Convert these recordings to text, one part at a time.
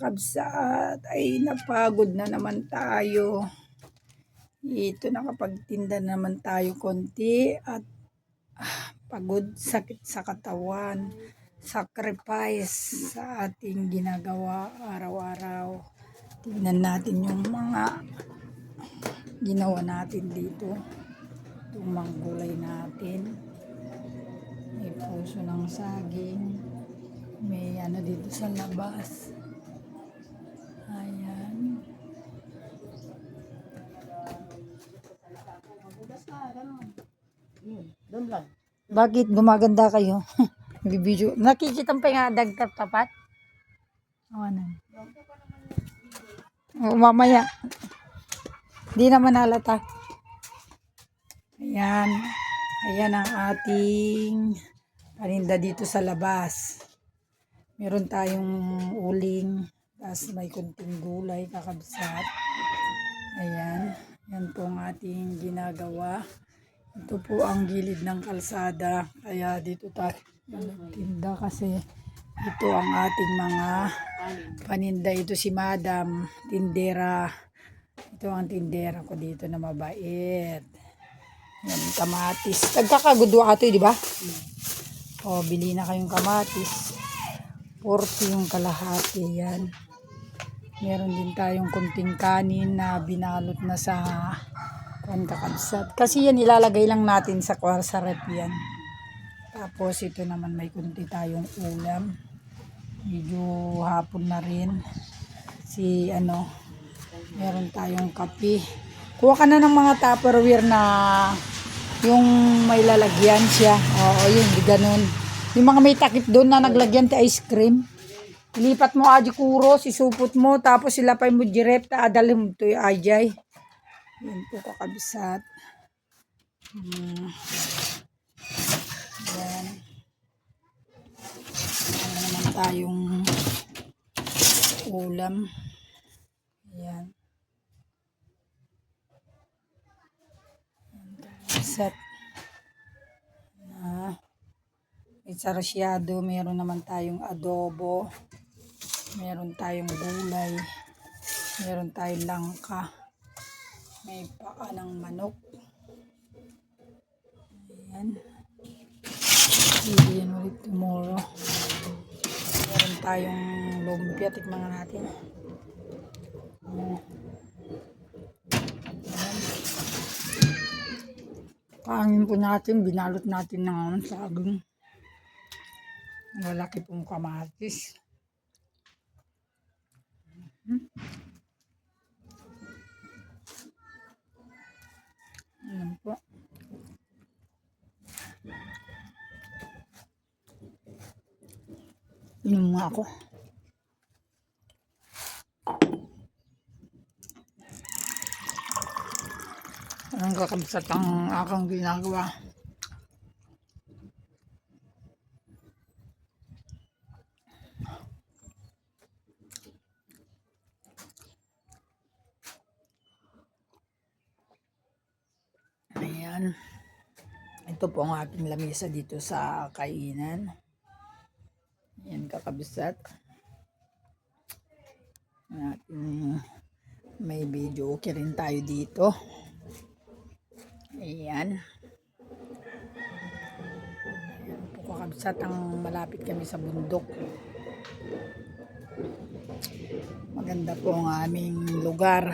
kakabsat, ay napagod na naman tayo. Ito nakapagtinda naman tayo konti at pagod, sakit sa katawan, sacrifice sa ating ginagawa araw-araw. Tingnan natin yung mga ginawa natin dito. Itong mga gulay natin. May puso ng saging. May ano dito sa labas. Ayan. Doon lang. Bakit gumaganda kayo? Video. Nakikita pa nga dagtap tapat? O ano? O, mamaya. Di naman halata. Ayan. Ayan ang ating paninda dito sa labas. Meron tayong uling. Tapos may kunting gulay, kakabsat. Ayan. Yan po ang ating ginagawa. Ito po ang gilid ng kalsada. Kaya dito tayo tinda kasi ito ang ating mga paninda. Ito si Madam Tindera. Ito ang tindera ko dito na mabait. Yan, kamatis. Nagkakagudwa ato, di ba? O, bili na kayong kamatis. 40 yung kalahati yan. Meron din tayong kunting kanin na binalot na sa kakabsat. Kasi yan ilalagay lang natin sa rep yan. Tapos ito naman may kunti tayong ulam. Medyo hapon na rin. Meron tayong kape. Kuha ka na ng mga Tupperware na yung may lalagyan siya. Oo, yun, ganun. Yung mga may takip doon na naglagyan ta ice cream. Ilipat mo aji kuro, sisupot mo, tapos silapay mo direct, adalhin mo ito yung ajay. Yan po kakabsat. Yan. Yan naman tayong ulam. Yan. Kakabsat. May sarasyado, meron naman tayong adobo, meron tayong gulay, meron tayong langka, may paa ng manok. Ayan. Iyan ulit tomorrow. Meron tayong lumpia, tikman natin. Ayan. Kaangin po natin, binalot natin ng saging. Malaki pong kamatis. Ayan po. Inom nga ako. Anong kakabsat ang akong ginagawa? Ayan. Ito po ang aking lamesa dito sa kainan. Ayan, kakabsat. May video okay rin tayo dito. Ayan. Ayan po kakabsat, ang malapit kami sa bundok. Maganda po ang aming lugar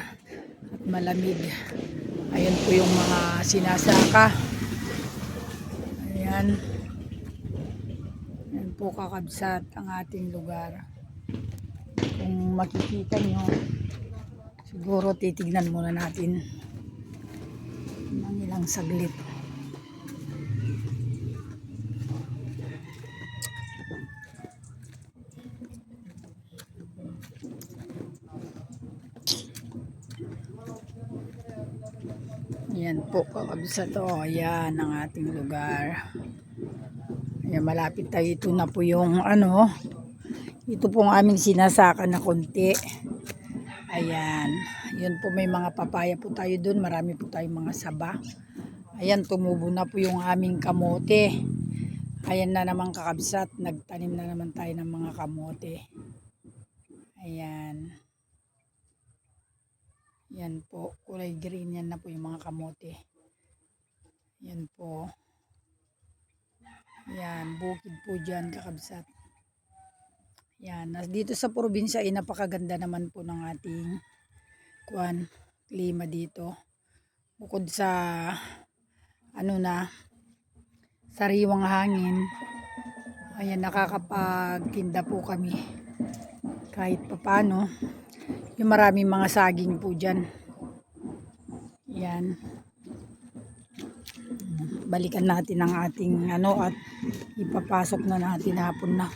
at malamig. Ayan po yung mga sinasaka. Ayan. Ayan po kakabsat ang ating lugar. Kung makikita nyo, siguro titignan muna natin ng ilang saglit. Ayan po kakabsat. Ayan ang ating lugar. Ayan, malapit tayo. Ito na po yung ito po ang aming sinasaka na konti. Ayan. Yun po, may mga papaya po tayo dun. Marami po tayong mga saba. Ayan, tumubo na po yung aming kamote. Ayan na naman kakabsat. Nagtanim na naman tayo ng mga kamote. Ayan. Yan po. Kulay green yan na po yung mga kamote. Yan po. Yan. Bukid po dyan kakabsat. Yan. Dito sa probinsya ay napakaganda naman po ng ating klima dito. Bukod sa sariwang hangin. Ayan, nakakapagtinda po kami. Kahit papano. Yung maraming mga saging po dyan. Yan. Balikan natin ang ating at ipapasok na natin hapon na.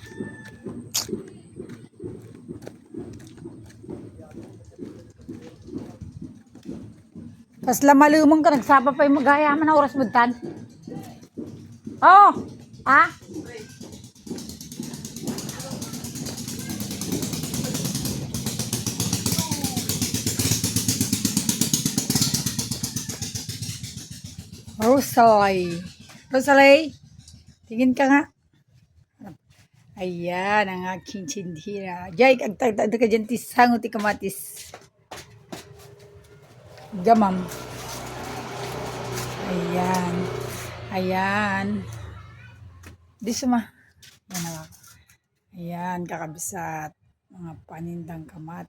Pas lamalumong ka, nagsapa pa yung magayaman na oras buntan. Oh! Ah? Rosalie, tingin ka nga. Ayan, ang aking tsindira. Jay, agtagtag ka dyan tisangot ikamatis. Gamam. Ayan. Ayan. Di suma. Ayan, kakabisat. Mga panindang kamatis.